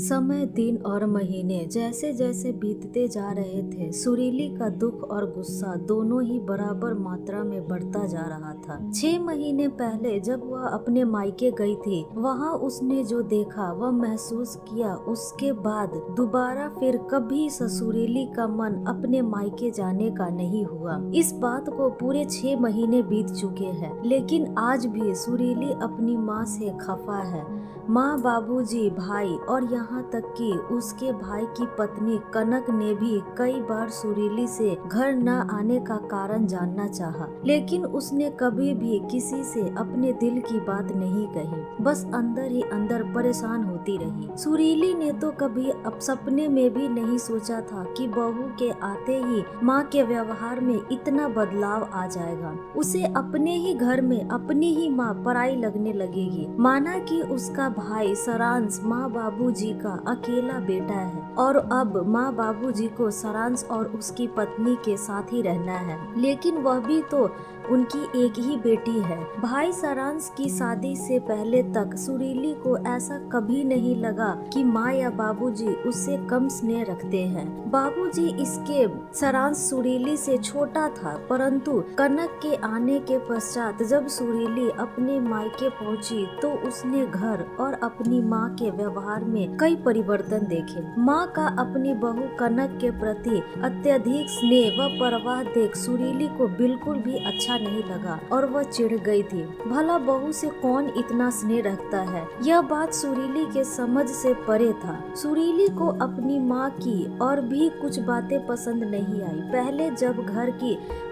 समय, दिन और महीने जैसे जैसे बीतते जा रहे थे, सुरीली का दुख और गुस्सा दोनों ही बराबर मात्रा में बढ़ता जा रहा था। 6 महीने पहले जब वह अपने मायके गई थी, वहाँ उसने जो देखा वह महसूस किया, उसके बाद दोबारा फिर कभी सुरीली का मन अपने मायके जाने का नहीं हुआ। इस बात को पूरे 6 महीने बीत चुके हैं, लेकिन आज भी सुरीली अपनी माँ से खफा है। माँ, बाबूजी, भाई और यहाँ तक कि उसके भाई की पत्नी कनक ने भी कई बार सुरीली से घर न आने का कारण जानना चाहा, लेकिन उसने कभी भी किसी से अपने दिल की बात नहीं कही, बस अंदर ही अंदर परेशान होती रही। सुरीली ने तो कभी अब सपने में भी नहीं सोचा था कि बहू के आते ही माँ के व्यवहार में इतना बदलाव आ जाएगा। उसे अपने ही घर में अपनी ही माँ पराई लगने लगेगी। माना कि उसका भाई सारांश माँ बाबूजी का अकेला बेटा है और अब माँ बाबूजी को सारांश और उसकी पत्नी के साथ ही रहना है, लेकिन वह भी तो उनकी एक ही बेटी है। भाई सारांश की शादी से पहले तक सुरीली को ऐसा कभी नहीं लगा कि माँ या बाबूजी उससे कम स्नेह रखते हैं। बाबूजी इसके सारांश सुरीली से छोटा था, परंतु कनक के आने के पश्चात जब सुरीली अपने मायके पहुंची तो उसने घर और अपनी माँ के व्यवहार में कई परिवर्तन देखे। माँ का अपनी बहू कनक के प्रति अत्यधिक स्नेह व परवाह देख सुरीली को बिल्कुल भी अच्छा नहीं लगा और वह चिढ़ गई थी। भला बहू से कौन इतना स्नेह रखता है? यह बात सुरीली के समझ से परे था। सुरीली को अपनी माँ की और भी कुछ बातें पसंद नहीं आई। पहले जब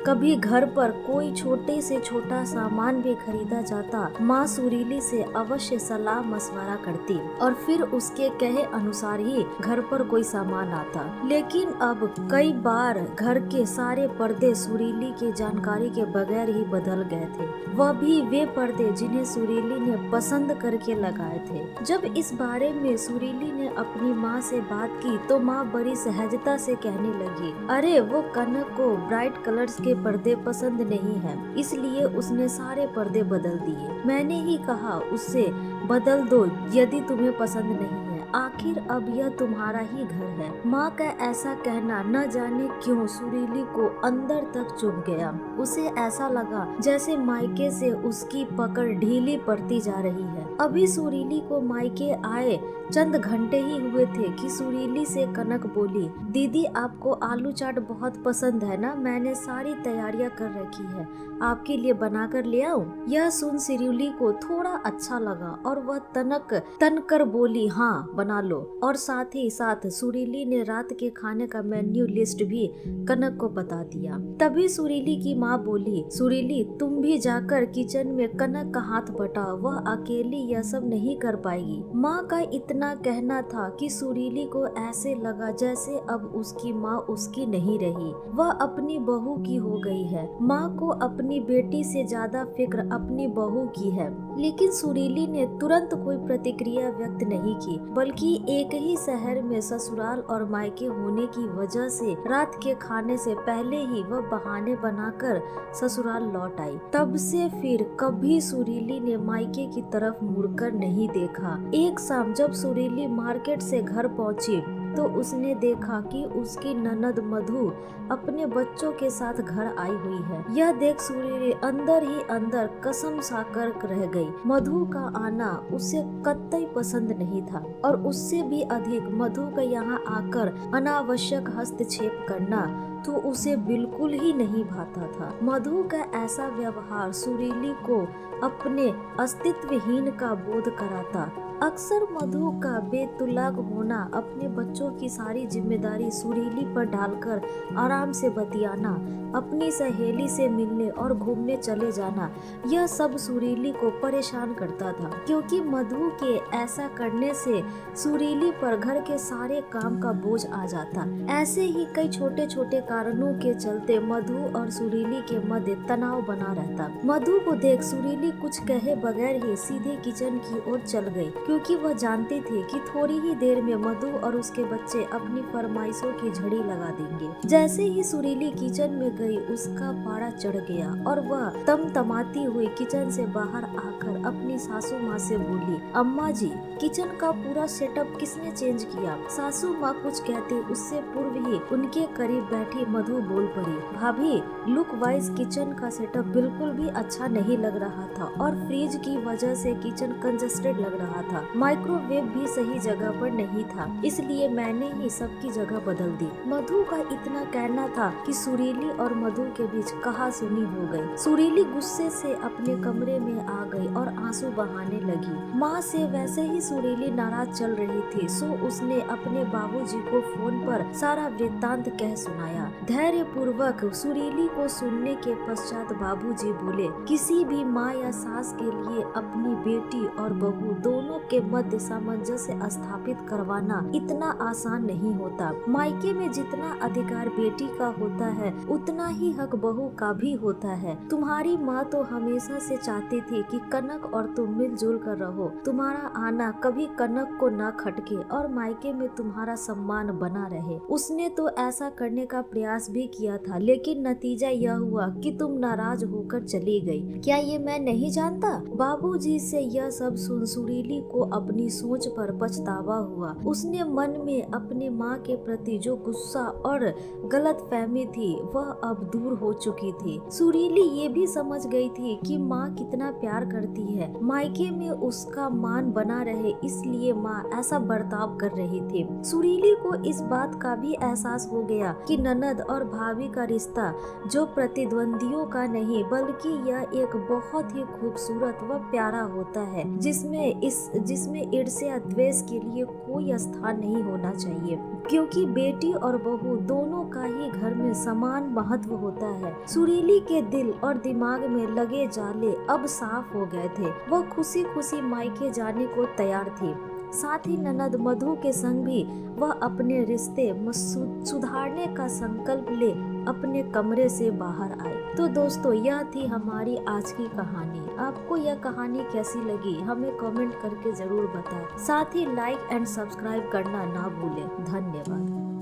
कभी घर पर कोई छोटे से छोटा सामान भी खरीदा जाता, माँ सुरीली से अवश्य सलाह मशवरा करती और फिर उसके कहे अनुसार ही घर पर कोई सामान आता। लेकिन अब कई बार घर के सारे पर्दे सुरीली के जानकारी के बगैर ही बदल गए थे, वह भी वे पर्दे जिन्हें सुरीली ने पसंद करके लगाए थे। जब इस बारे में सुरीली ने अपनी माँ से बात की तो माँ बड़ी सहजता से कहने लगी, अरे वो कनक को ब्राइट कलर्स के पर्दे पसंद नहीं है, इसलिए उसने सारे पर्दे बदल दिए। मैंने ही कहा उससे बदल दो यदि तुम्हें पसंद नहीं है, आखिर अब यह तुम्हारा ही घर है। माँ का ऐसा कहना न जाने क्यों सुरीली को अंदर तक चुभ गया। उसे ऐसा लगा जैसे मायके से उसकी पकड़ ढीली पड़ती जा रही है। अभी सुरीली को मायके आए चंद घंटे ही हुए थे कि सुरीली से कनक बोली, दीदी आपको आलू चाट बहुत पसंद है ना? मैंने सारी तैयारियां कर रखी है, आपके लिए बना कर ले आऊं? यह सुन सुरीली को थोड़ा अच्छा लगा और वह तन कर बोली, हाँ बना लो। और साथ ही साथ सुरीली ने रात के खाने का मेन्यू लिस्ट भी कनक को बता दिया। तभी सुरीली की माँ बोली, सुरीली तुम भी जाकर किचन में कनक का हाथ बटाओ, वह अकेली यह सब नहीं कर पाएगी। माँ का इतना कहना था कि सुरीली को ऐसे लगा जैसे अब उसकी माँ उसकी नहीं रही, वह अपनी बहू की हो गई है। माँ को अपनी बेटी से ज्यादा फिक्र अपनी बहू की है। लेकिन सुरीली ने तुरंत कोई प्रतिक्रिया व्यक्त नहीं की, बल्कि एक ही शहर में ससुराल और मायके होने की वजह से रात के खाने से पहले ही वह बहाने बनाकर ससुराल लौट आई। तब से फिर कभी सुरीली ने मायके की तरफ मुड़कर नहीं देखा। एक शाम जब सुरीली मार्केट से घर पहुंची तो उसने देखा कि उसकी ननद मधु अपने बच्चों के साथ घर आई हुई है। यह देख सुरीली अंदर ही अंदर कसम खाकर रह गई। मधु का आना उसे कतई पसंद नहीं था और उससे भी अधिक मधु का यहाँ आकर अनावश्यक हस्तक्षेप करना तो उसे बिल्कुल ही नहीं भाता था। मधु का ऐसा व्यवहार सुरीली को अपने अस्तित्वहीन का बोध कराता। अक्सर मधु का बेतुलाक होना, अपने बच्चों की सारी जिम्मेदारी सुरीली पर डालकर आराम से बतियाना, अपनी सहेली से मिलने और घूमने चले जाना, यह सब सुरीली को परेशान करता था, क्योंकि मधु के ऐसा करने से सुरीली पर घर के सारे काम का बोझ आ जाता। ऐसे ही कई छोटे छोटे कारणों के चलते मधु और सुरीली के मध्य तनाव बना रहता। मधु को देख सुरीली कुछ कहे बगैर ही सीधे किचन की ओर चल गई, क्योंकि वह जानते थे कि थोड़ी ही देर में मधु और उसके बच्चे अपनी फरमाइशों की झड़ी लगा देंगे। जैसे ही सुरीली किचन में गई उसका पारा चढ़ गया और वह तमतमाती हुई किचन से बाहर आकर अपनी सासू माँ से बोली, अम्मा जी, किचन का पूरा सेटअप किसने चेंज किया? सासू माँ कुछ कहते उससे पूर्व ही उनके करीब बैठी मधु बोल पड़ी, भाभी, लुक वाइज किचन का सेटअप बिल्कुल भी अच्छा नहीं लग रहा था और फ्रिज की वजह से किचन कंजस्टेड लग रहा था। माइक्रोवेव भी सही जगह पर नहीं था, इसलिए मैंने ही सबकी जगह बदल दी। मधु का इतना कहना था कि सुरीली और मधु के बीच कहासुनी हो गई। सुरीली गुस्से से अपने कमरे में आ गई और आंसू बहाने लगी। माँ से वैसे ही सुरीली नाराज चल रही थी, सो उसने अपने बाबूजी को फोन पर सारा वृत्तांत कह सुनाया। धैर्य पूर्वक सुरीली को सुनने के पश्चात बाबूजी बोले, किसी भी माँ या सास के लिए अपनी बेटी और बहू दोनों के मध्य सामंजस्य स्थापित करवाना इतना आसान नहीं होता। मायके में जितना अधिकार बेटी का होता है उतना ही हक बहू का भी होता है। तुम्हारी माँ तो हमेशा से चाहती थी कि कनक और तुम मिलजुल कर रहो, तुम्हारा आना कभी कनक को न खटके और मायके में तुम्हारा सम्मान बना रहे। उसने तो ऐसा करने का प्रयास भी किया था, लेकिन नतीजा यह हुआ कि तुम नाराज होकर चली गई। क्या ये मैं नहीं जानता? बाबूजी से यह सब सुन सुरीली को अपनी सोच पर पछतावा हुआ। उसने मन में अपने माँ के प्रति जो गुस्सा और गलत फहमी थी वह अब दूर हो चुकी थी। सुरीली ये भी समझ गई थी कि माँ कितना प्यार करती है, मायके में उसका मान बना रहे इसलिए माँ ऐसा बर्ताव कर रही थी। सुरीली को इस बात का भी एहसास हो गया कि ननद और भाभी का रिश्ता जो प्रतिद्वंदियों का नहीं बल्कि यह एक बहुत ही खूबसूरत व प्यारा होता है, जिसमें ईर्ष्या द्वेष के लिए कोई स्थान नहीं होना चाहिए, क्योंकि बेटी और बहू दोनों का ही घर में समान महत्व होता है। सुरीली के दिल और दिमाग में लगे जाले अब साफ हो गए थे। वह खुशी खुशी मायके जाने को तैयार थी। साथ ही ननद मधु के संग भी वह अपने रिश्ते सुधारने का संकल्प ले अपने कमरे से बाहर आए। तो दोस्तों, यह थी हमारी आज की कहानी। आपको यह कहानी कैसी लगी हमें कमेंट करके जरूर बताएं। साथ ही लाइक एंड सब्सक्राइब करना ना भूलें। धन्यवाद।